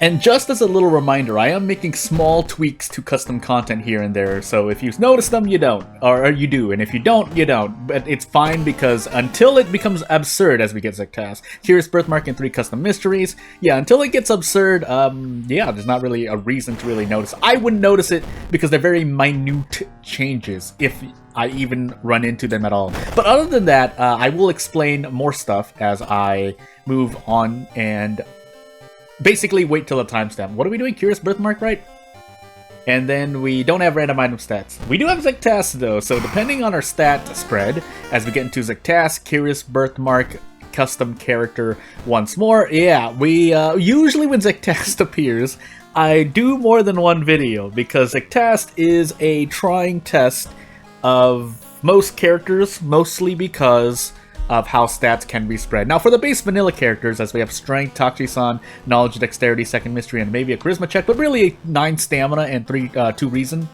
And just as a little reminder, I am making small tweaks to custom content here and there, so if you notice them, you don't. Or you do, and if you don't, you don't. But it's fine because until it becomes absurd as we get Zhectast, Curious Birthmark and 3 custom mysteries, yeah, until it gets absurd, yeah, there's not really a reason to really notice. I wouldn't notice it because they're very minute changes, if I even run into them at all. But other than that, I will explain more stuff as I move on and basically wait till the timestamp. What are we doing? Curious Birthmark, right? And then we don't have random item stats. We do have Zhectast though, so depending on our stat spread, as we get into Zhectast, Curious Birthmark, custom character once more, yeah, we usually when Zhectast appears, I do more than one video, because Zhectast is a trying test of most characters, mostly because of how stats can be spread. Now, for the base vanilla characters, as we have Strength, Tachi-san, Knowledge, Dexterity, Second Mystery, and maybe a Charisma check, but really 9 Stamina and 2 Reason.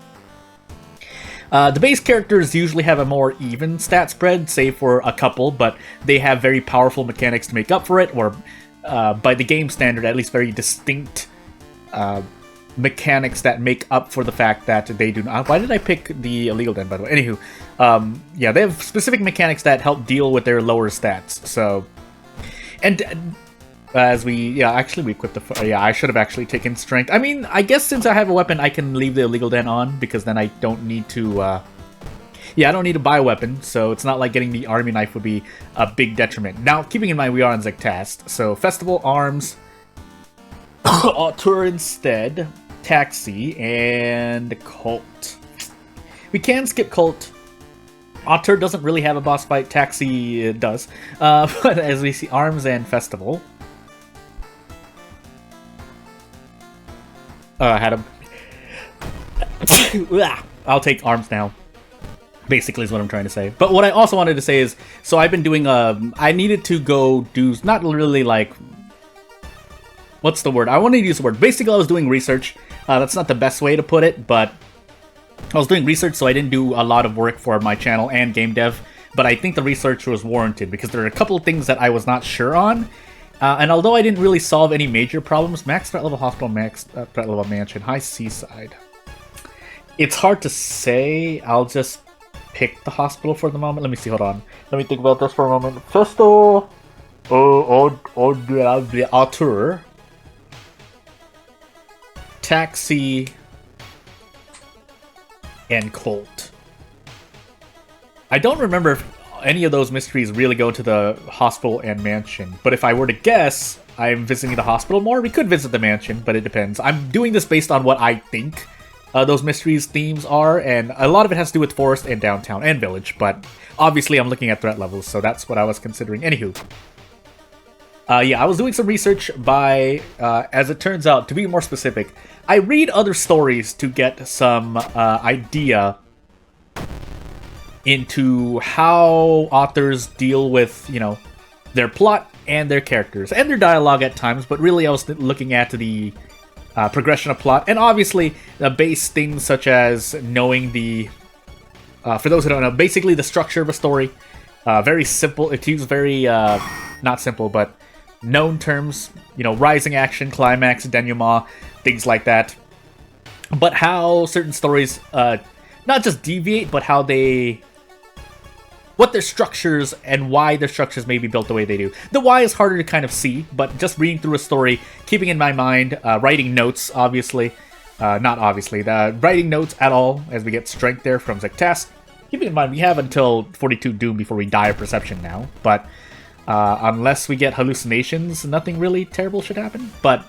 The base characters usually have a more even stat spread, save for a couple, but they have very powerful mechanics to make up for it, or by the game standard, at least very distinct mechanics that make up for the fact that they do not. Why did I pick the illegal den, by the way? Anywho, yeah, they have specific mechanics that help deal with their lower stats. So, and as we, yeah, actually we equipped the, yeah, I should have actually taken strength. I mean, I guess since I have a weapon, I can leave the illegal den on, because then I don't need to, yeah, I don't need to buy a weapon, so it's not like getting the army knife would be a big detriment. Now, keeping in mind we are on Zhectast, so Festival, Arms, Auteur instead, Taxi, and Cult. We can skip Cult. Auteur doesn't really have a boss fight, Taxi does. But as we see, Arms and Festival. I had a... I'll take Arms now. Basically is what I'm trying to say. But what I also wanted to say is, so I've been doing, I needed to go do, not really like... What's the word? I wanted to use the word. Basically, I was doing research. That's not the best way to put it, but I was doing research, so I didn't do a lot of work for my channel and game dev. But I think the research was warranted, because there are a couple of things that I was not sure on. And although I didn't really solve any major problems, max threat level hospital, max threat level mansion, high seaside. It's hard to say. I'll just pick the hospital for the moment. Let me see, hold on. Let me think about this for a moment. Festo, Auteur, Taxi, and Colt. I don't remember if any of those mysteries really go to the hospital and mansion, but if I were to guess, I'm visiting the hospital more. We could visit the mansion, but it depends. I'm doing this based on what I think those mysteries themes are, and a lot of it has to do with forest and downtown and village, but obviously I'm looking at threat levels, so that's what I was considering. Anywho. Yeah, I was doing some research by, as it turns out, to be more specific, I read other stories to get some idea into how authors deal with, you know, their plot and their characters, and their dialogue at times, but really I was looking at the progression of plot, and obviously the base things such as knowing the, for those who don't know, basically the structure of a story, very simple, it's used very, not simple, but known terms, you know, rising action, climax, denouement, things like that. But how certain stories, not just deviate, but how they... what their structures and why their structures may be built the way they do. The why is harder to kind of see, but just reading through a story, keeping in my mind, writing notes, obviously. Not obviously, writing notes at all, as we get strength there from Zhectast. Keeping in mind, we have until 42 Doom before we die of Perception now, but... unless we get hallucinations, nothing really terrible should happen. But,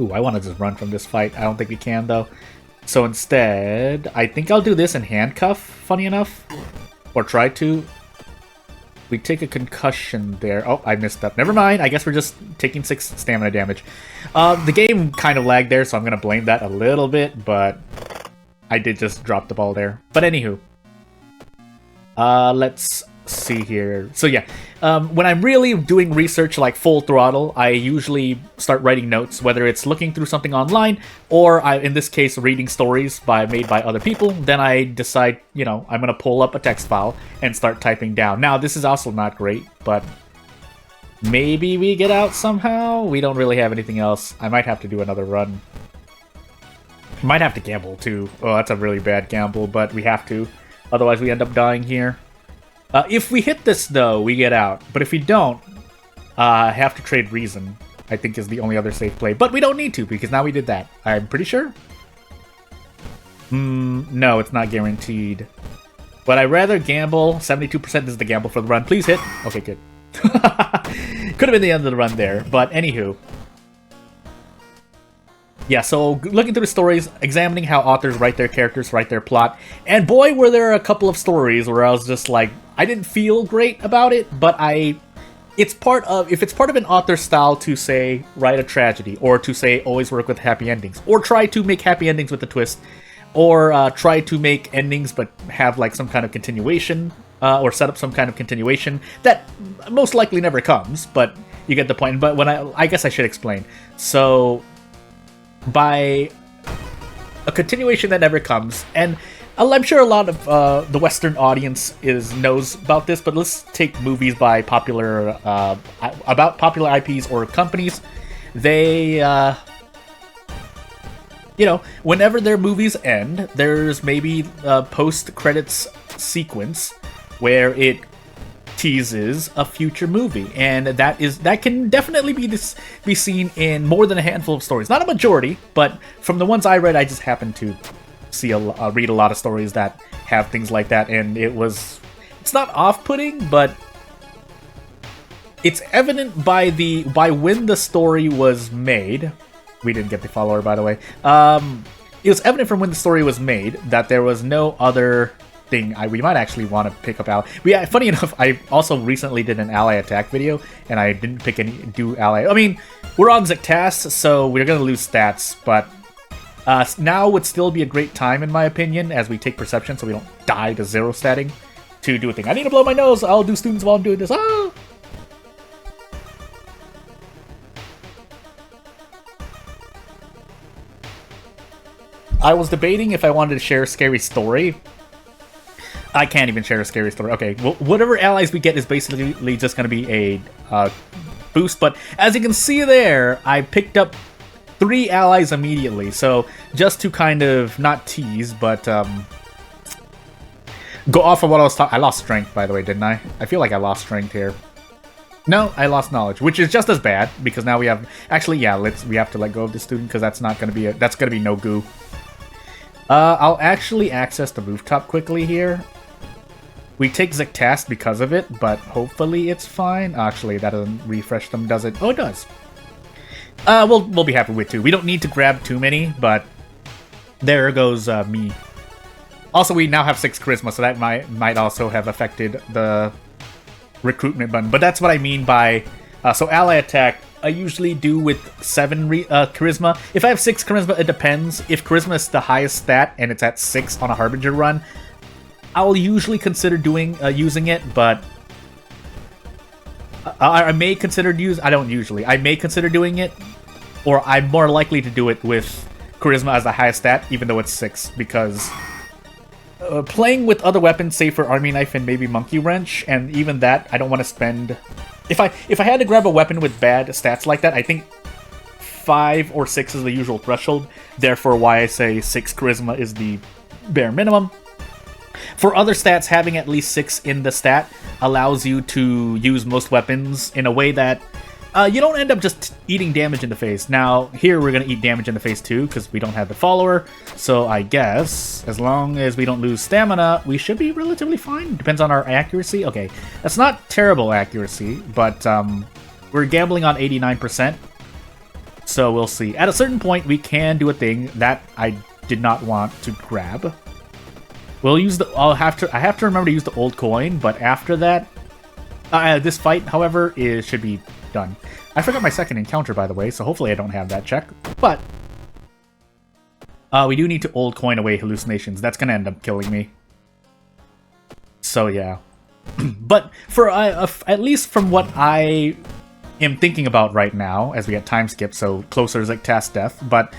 ooh, I want to just run from this fight. I don't think we can, though. So instead, I think I'll do this in handcuff, funny enough. Or try to. We take a concussion there. Oh, I missed that. Never mind. I guess we're just taking 6 stamina damage. The game kind of lagged there, so I'm going to blame that a little bit. But I did just drop the ball there. But anywho. Let's see here. So yeah, when I'm really doing research like full throttle, I usually start writing notes, whether it's looking through something online or in this case reading stories made by other people. Then I decide, you know, I'm gonna pull up a text file and start typing down. Now this is also not great, but Maybe we get out somehow? We don't really have anything else. I might have to do another run. Might have to gamble, too. Oh, that's a really bad gamble, but we have to. Otherwise, we end up dying here. If we hit this, though, we get out. But if we don't, have to trade Reason, I think is the only other safe play. But we don't need to, because now we did that. I'm pretty sure. No, it's not guaranteed. But I'd rather gamble. 72% is the gamble for the run. Please hit. Okay, good. Could have been the end of the run there, but anywho. Yeah, so looking through the stories, examining how authors write their characters, write their plot, and boy, were there a couple of stories where I was just like, I didn't feel great about it, but if it's part of an author's style to say, write a tragedy, or to say, always work with happy endings, or try to make happy endings with a twist, or try to make endings but have like some kind of continuation, or set up some kind of continuation that most likely never comes, but you get the point. But when I guess I should explain. So, by a continuation that never comes, and I'm sure a lot of the Western audience knows about this, but let's take movies by about popular IPs or companies. They, whenever their movies end, there's maybe a post-credits sequence where it teases a future movie, and that can definitely be seen in more than a handful of stories. Not a majority, but from the ones I read, I just happened to read a lot of stories that have things like that, and it's not off-putting, but it's evident by when the story was made. We didn't get the follower, by the way. It was evident from when the story was made that there was no other thing we might actually want to pick up funny enough, I also recently did an ally attack video, and I didn't do ally. I mean, we're on Zhectast, so we're gonna lose stats, but now would still be a great time, in my opinion, as we take perception, so we don't die to 0 statting, to do a thing. I need to blow my nose. I'll do students while I'm doing this. Ah! I was debating if I wanted to share a scary story. I can't even share a scary story. Okay, well, whatever allies we get is basically just going to be a boost. But as you can see there, I picked up 3 allies immediately. So just to kind of not tease, but go off of what I was talking. I lost strength, by the way, didn't I? I feel like I lost strength here. No, I lost knowledge, which is just as bad because now we have. Actually, yeah, we have to let go of the student because that's not going to be that's going to be no goo. I'll actually access the rooftop quickly here. We take Zhectast because of it, but hopefully it's fine. Actually, that doesn't refresh them, does it? Oh, it does. We'll be happy with 2. We don't need to grab too many, but there goes me. Also, we now have 6 charisma, so that might also have affected the recruitment button. But that's what I mean by so ally attack. I usually do with 7 charisma. If I have 6 charisma, it depends. If charisma is the highest stat and it's at 6 on a Harbinger run, I'll usually consider using it, but I may consider I may consider doing it, or I'm more likely to do it with charisma as the highest stat, even though it's 6, because playing with other weapons, say for army knife and maybe monkey wrench, and even that, I don't want to spend. If I had to grab a weapon with bad stats like that, I think 5 or 6 is the usual threshold. Therefore, why I say 6 charisma is the bare minimum. For other stats, having at least 6 in the stat allows you to use most weapons in a way that you don't end up just eating damage in the face. Now, here we're going to eat damage in the face too, because we don't have the follower. So I guess, as long as we don't lose stamina, we should be relatively fine. Depends on our accuracy. Okay, that's not terrible accuracy, but we're gambling on 89%. So we'll see. At a certain point, we can do a thing that I did not want to grab. We'll use I have to remember to use the old coin, but after that, this fight, however, should be done. I forgot my second encounter, by the way, so hopefully I don't have that check. But we do need to old coin away hallucinations. That's gonna end up killing me. So yeah. But for at least from what I am thinking about right now, as we get time skip, so closer is like task death, but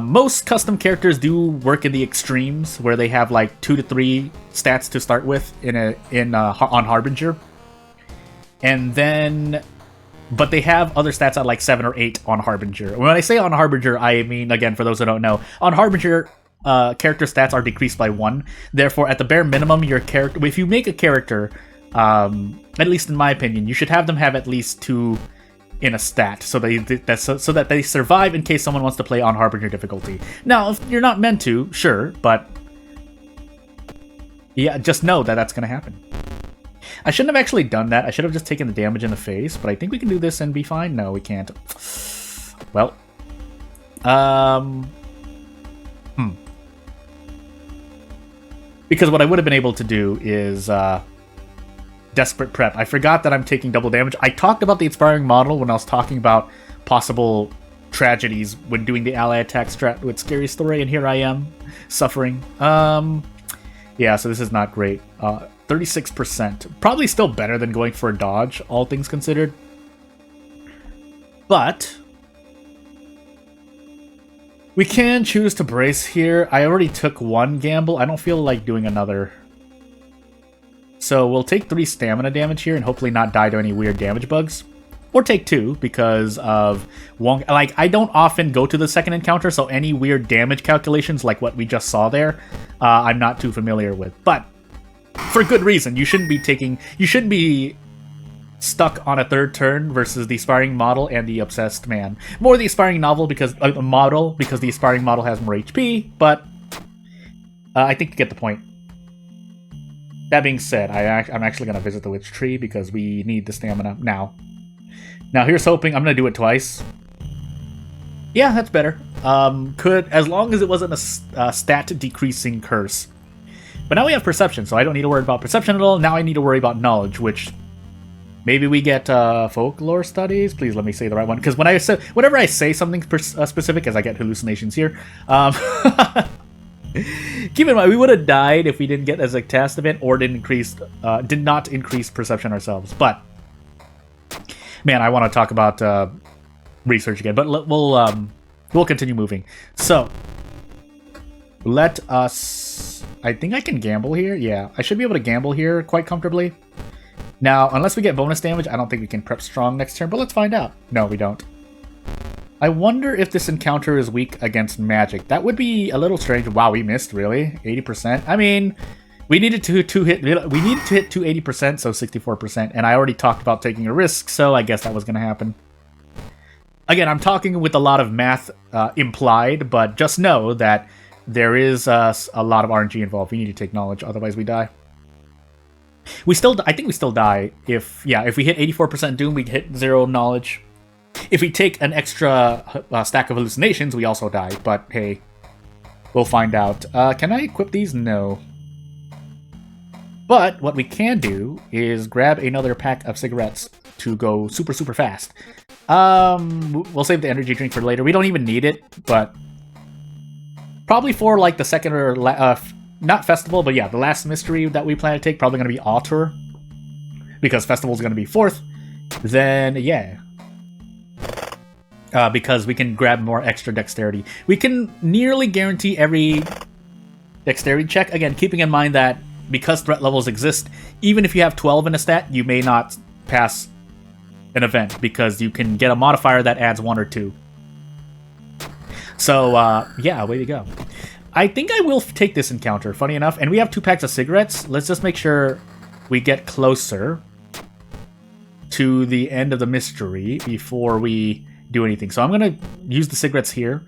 most custom characters do work in the extremes where they have like 2 to 3 stats to start with on Harbinger, and then but they have other stats at like 7 or 8 on Harbinger. When I say on Harbinger, I mean, again, for those who don't know, on Harbinger, character stats are decreased by 1. Therefore, at the bare minimum, your character, if you make a character, at least in my opinion, you should have them have at least 2 in a stat, so that they survive in case someone wants to play on Harbinger difficulty. Now, if you're not meant to, sure, but yeah, just know that that's going to happen. I shouldn't have actually done that. I should have just taken the damage in the face, but I think we can do this and be fine. No, we can't. Well, because what I would have been able to do is Desperate Prep. I forgot that I'm taking double damage. I talked about the Inspiring Model when I was talking about possible tragedies when doing the ally attack strat with Scary Story, and here I am, suffering. Yeah, so this is not great. 36%. Probably still better than going for a dodge, all things considered. But we can choose to brace here. I already took 1 gamble. I don't feel like doing another. So we'll take 3 stamina damage here and hopefully not die to any weird damage bugs. Or take 2 because of Wong. Like, I don't often go to the second encounter, so any weird damage calculations like what we just saw there, I'm not too familiar with. But for good reason. You shouldn't be stuck on a 3rd turn versus the Aspiring Model and the Obsessed Man. More the Aspiring Model because the Aspiring Model has more HP, but I think you get the point. That being said, I'm actually going to visit the Witch Tree because we need the stamina now. Now, here's hoping. I'm going to do it twice. Yeah, that's better. As long as it wasn't a stat-decreasing curse. But now we have Perception, so I don't need to worry about Perception at all. Now I need to worry about Knowledge, which maybe we get Folklore Studies. Please let me say the right one, because whenever I say something specific, as I get hallucinations here, keep in mind we would have died if we didn't get a Zhectast event or did not increase Perception ourselves. But man, I want to talk about research again, but we'll continue moving. So let us. I think I can gamble here. Yeah, I should be able to gamble here quite comfortably. Now, unless we get bonus damage, I don't think we can prep strong next turn, but let's find out. No, we don't. I wonder if this encounter is weak against magic. That would be a little strange. Wow, we missed, really? 80%? I mean, we needed to hit 280%, so 64%, and I already talked about taking a risk, so I guess that was going to happen. Again, I'm talking with a lot of math implied, but just know that there is a lot of RNG involved. We need to take Knowledge, otherwise we die. I think we still die if we hit 84% Doom, we hit 0 Knowledge. If we take an extra stack of Hallucinations, we also die, but hey, we'll find out. Can I equip these? No. But what we can do is grab another pack of cigarettes to go super, super fast. We'll save the energy drink for later. We don't even need it, but probably for like the second or not festival, but yeah, the last mystery that we plan to take, probably going to be Auteur, because festival's going to be 4th. Then yeah, because we can grab more extra dexterity. We can nearly guarantee every dexterity check. Again, keeping in mind that because threat levels exist, even if you have 12 in a stat, you may not pass an event because you can get a modifier that adds 1 or 2. So, yeah, way to go. I think I will take this encounter, funny enough. And we have 2 packs of cigarettes. Let's just make sure we get closer to the end of the mystery before we do anything. So I'm going to use the cigarettes here.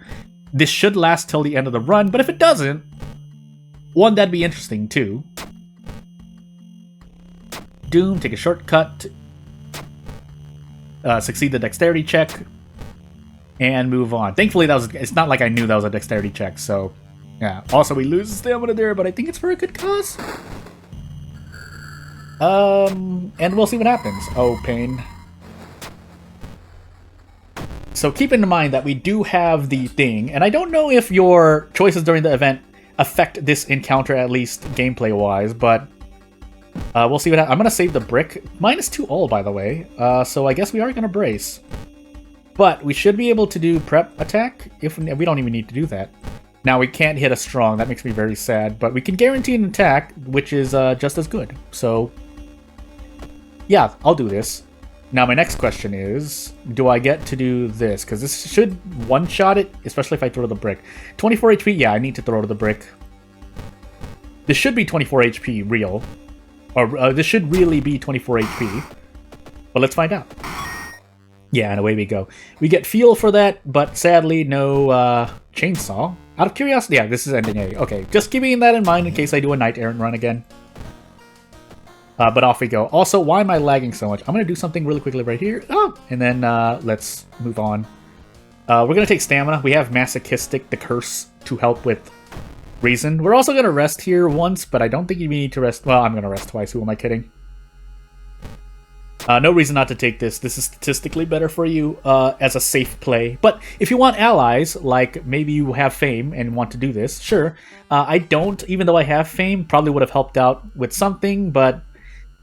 This should last till the end of the run, but if it doesn't, one, that'd be interesting too. Doom, take a shortcut. Succeed the dexterity check. And move on. Thankfully, it's not like I knew that was a dexterity check, so yeah. Also, we lose stamina there, but I think it's for a good cause. And we'll see what happens. Oh, pain. So keep in mind that we do have the thing, and I don't know if your choices during the event affect this encounter, at least gameplay-wise, but we'll see what happens. I'm going to save the brick. -2 all, by the way, so I guess we are going to brace. But we should be able to do prep attack. If we don't even need to do that. Now, we can't hit a strong. That makes me very sad. But we can guarantee an attack, which is just as good. So, yeah, I'll do this. Now my next question is, do I get to do this? Because this should one-shot it, especially if I throw the brick. 24 HP? Yeah, I need to throw the brick. This should be 24 HP real. Or this should really be 24 HP. But let's find out. Yeah, and away we go. We get fuel for that, but sadly no chainsaw. Out of curiosity, yeah, this is ending A. Okay, just keeping that in mind in case I do a night errant run again. But off we go. Also, why am I lagging so much? I'm going to do something really quickly right here. Oh! And then let's move on. We're going to take stamina. We have Masochistic, the Curse, to help with Reason. We're also going to rest here once, but I don't think you need to rest. Well, I'm going to rest twice. Who am I kidding? No reason not to take this. This is statistically better for you as a safe play. But if you want allies, like maybe you have fame and want to do this, sure. I don't, even though I have fame. Probably would have helped out with something, but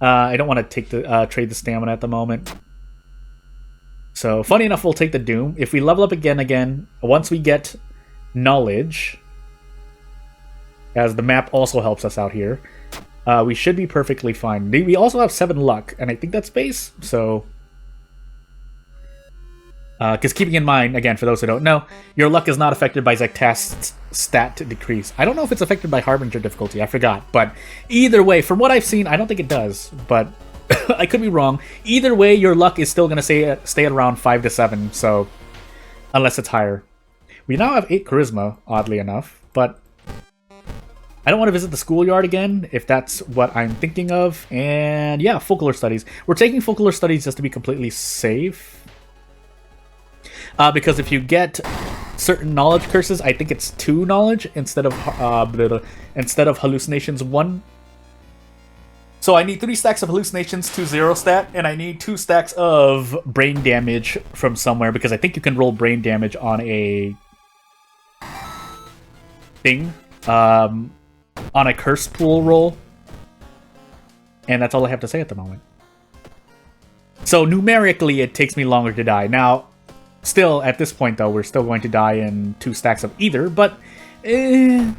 I don't want to take the trade the stamina at the moment. So, funny enough, we'll take the Doom. If we level up again, once we get Knowledge, as the map also helps us out here, we should be perfectly fine. We also have 7 luck, and I think that's base, so... Because keeping in mind, again, for those who don't know, your luck is not affected by Zhectast's stat decrease. I don't know if it's affected by Harbinger difficulty, I forgot. But either way, from what I've seen, I don't think it does. But I could be wrong. Either way, your luck is still going to stay at around 5 to 7, so... Unless it's higher. We now have 8 Charisma, oddly enough, but... I don't want to visit the schoolyard again, if that's what I'm thinking of. And yeah, Folklore Studies. We're taking Folklore Studies just to be completely safe. Because if you get certain knowledge curses, I think it's 2 knowledge instead of hallucinations 1. So I need 3 stacks of hallucinations to 0 stat, and I need 2 stacks of brain damage from somewhere, because I think you can roll brain damage on a thing, on a curse pool roll. And that's all I have to say at the moment. So numerically, it takes me longer to die. Now, still, at this point, though, we're still going to die in 2 stacks of either, but... Do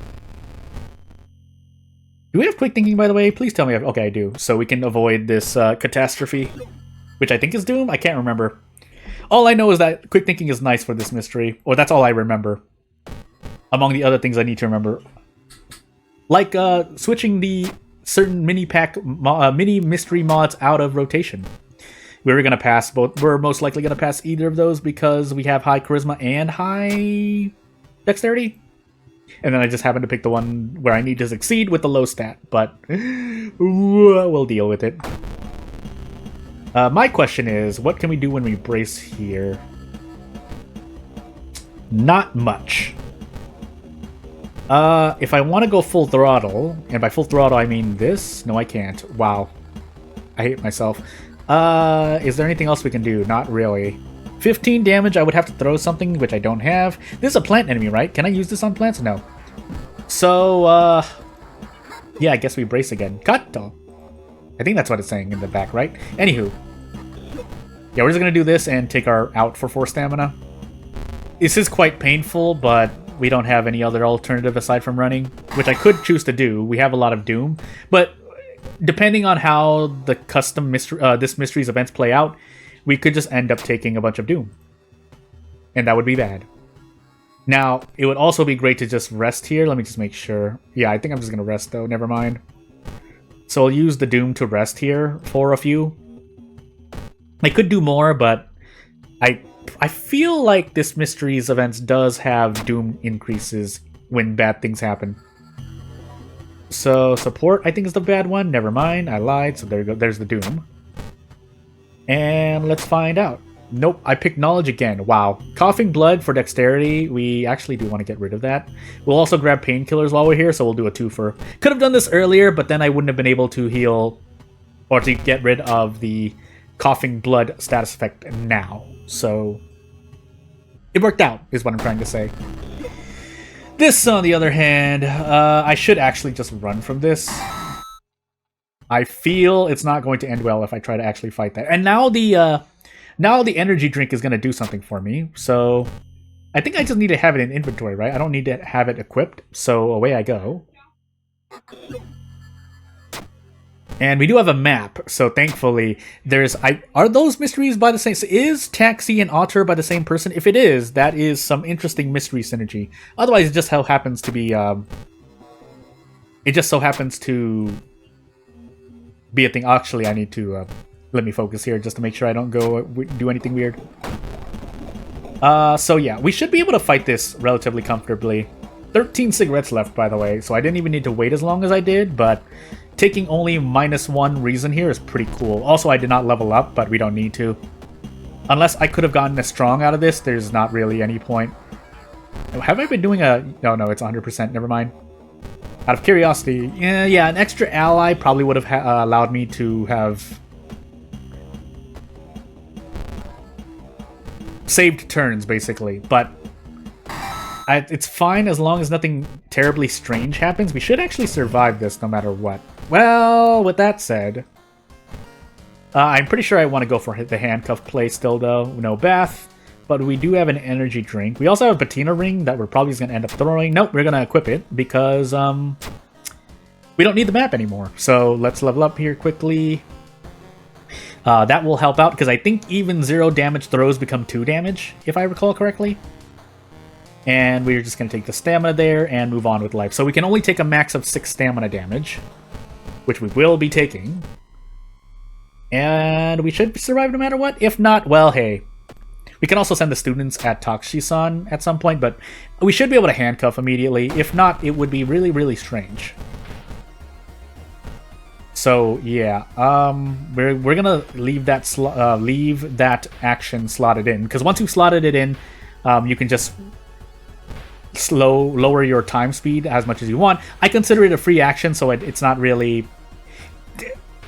we have quick thinking, by the way? Please tell me. Okay, I do. So we can avoid this catastrophe, which I think is Doom? I can't remember. All I know is that quick thinking is nice for this mystery, or that's all I remember. Among the other things I need to remember. Like switching the certain mini mystery mods out of rotation. We were going to pass both. We're most likely going to pass either of those because we have high charisma and high dexterity. And then I just happened to pick the one where I need to succeed with the low stat. But we'll deal with it. My question is, what can we do when we brace here? Not much. If I want to go full throttle, and by full throttle I mean this. No, I can't. Wow. I hate myself. Is there anything else we can do? Not really. 15 damage, I would have to throw something, which I don't have. This is a plant enemy, right? Can I use this on plants? No. So, yeah, I guess we brace again. Kato. I think that's what it's saying in the back, right? Anywho. Yeah, we're just gonna do this and take our out for 4 stamina. This is quite painful, but we don't have any other alternative aside from running, which I could choose to do. We have a lot of Doom, but depending on how the custom this mystery's events play out, we could just end up taking a bunch of Doom. And that would be bad. Now, it would also be great to just rest here. Let me just make sure. Yeah, I think I'm just going to rest, though. Never mind. So I'll use the Doom to rest here for a few. I could do more, but I feel like this mystery's events does have Doom increases when bad things happen. So, support, I think, is the bad one. Never mind, I lied. So there you go. There's the Doom. And let's find out. Nope, I picked Knowledge again. Wow. Coughing Blood for Dexterity. We actually do want to get rid of that. We'll also grab Painkillers while we're here, so we'll do a 2-for. Could have done this earlier, but then I wouldn't have been able to heal or to get rid of the Coughing Blood status effect now. So it worked out, is what I'm trying to say. This, on the other hand, I should actually just run from this. I feel it's not going to end well if I try to actually fight that. And now the energy drink is going to do something for me. So I think I just need to have it in inventory, right? I don't need to have it equipped. So away I go. And we do have a map, so thankfully there's... Are those mysteries by the same... Is Taxi and Otter by the same person? If it is, that is some interesting mystery synergy. Otherwise, it just so happens to be... It just so happens to be a thing. Actually, I need to... let me focus here just to make sure I don't go do anything weird. So yeah, we should be able to fight this relatively comfortably. 13 cigarettes left, by the way, so I didn't even need to wait as long as I did, but... Taking only -1 reason here is pretty cool. Also, I did not level up, but we don't need to. Unless I could have gotten a strong out of this, there's not really any point. Have I been doing a... No, it's 100%, never mind. Out of curiosity, yeah, an extra ally probably would have allowed me to have... saved turns, basically, but... it's fine as long as nothing terribly strange happens. We should actually survive this no matter what. Well, with that said, I'm pretty sure I want to go for the handcuff play still, though. No bath, but we do have an energy drink. We also have a patina ring that we're probably going to end up throwing. Nope, we're going to equip it because we don't need the map anymore. So let's level up here quickly. That will help out because I think even 0 damage throws become 2 damage, if I recall correctly. And we're just going to take the stamina there and move on with life. So we can only take a max of 6 stamina damage, which we will be taking. And we should survive no matter what. If not, well, hey. We can also send the students at Taxi-san at some point, but we should be able to handcuff immediately. If not, it would be really, really strange. So, yeah. We're going to leave that action slotted in. Because once you've slotted it in, you can just... lower your time speed as much as you want. I consider it a free action, so it's not really...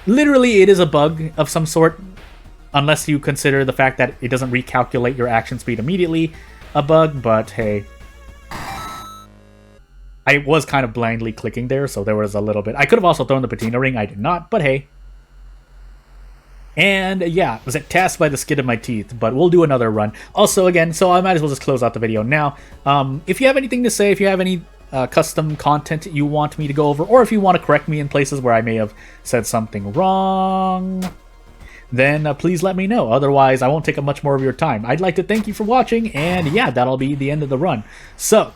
Literally, it is a bug of some sort, unless you consider the fact that it doesn't recalculate your action speed immediately a bug, but hey. I was kind of blindly clicking there, so there was a little bit... I could have also thrown the patina ring, I did not, but hey. And yeah, it was Zhectast by the skin of my teeth, but we'll do another run. Also, again, so I might as well just close out the video now. If you have anything to say, if you have any custom content you want me to go over, or if you want to correct me in places where I may have said something wrong, then please let me know. Otherwise, I won't take up much more of your time. I'd like to thank you for watching, and yeah, that'll be the end of the run. So,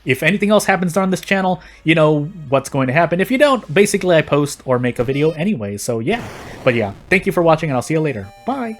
if anything else happens on this channel, you know what's going to happen. If you don't, basically I post or make a video anyway, so yeah. But yeah, thank you for watching, and I'll see you later. Bye!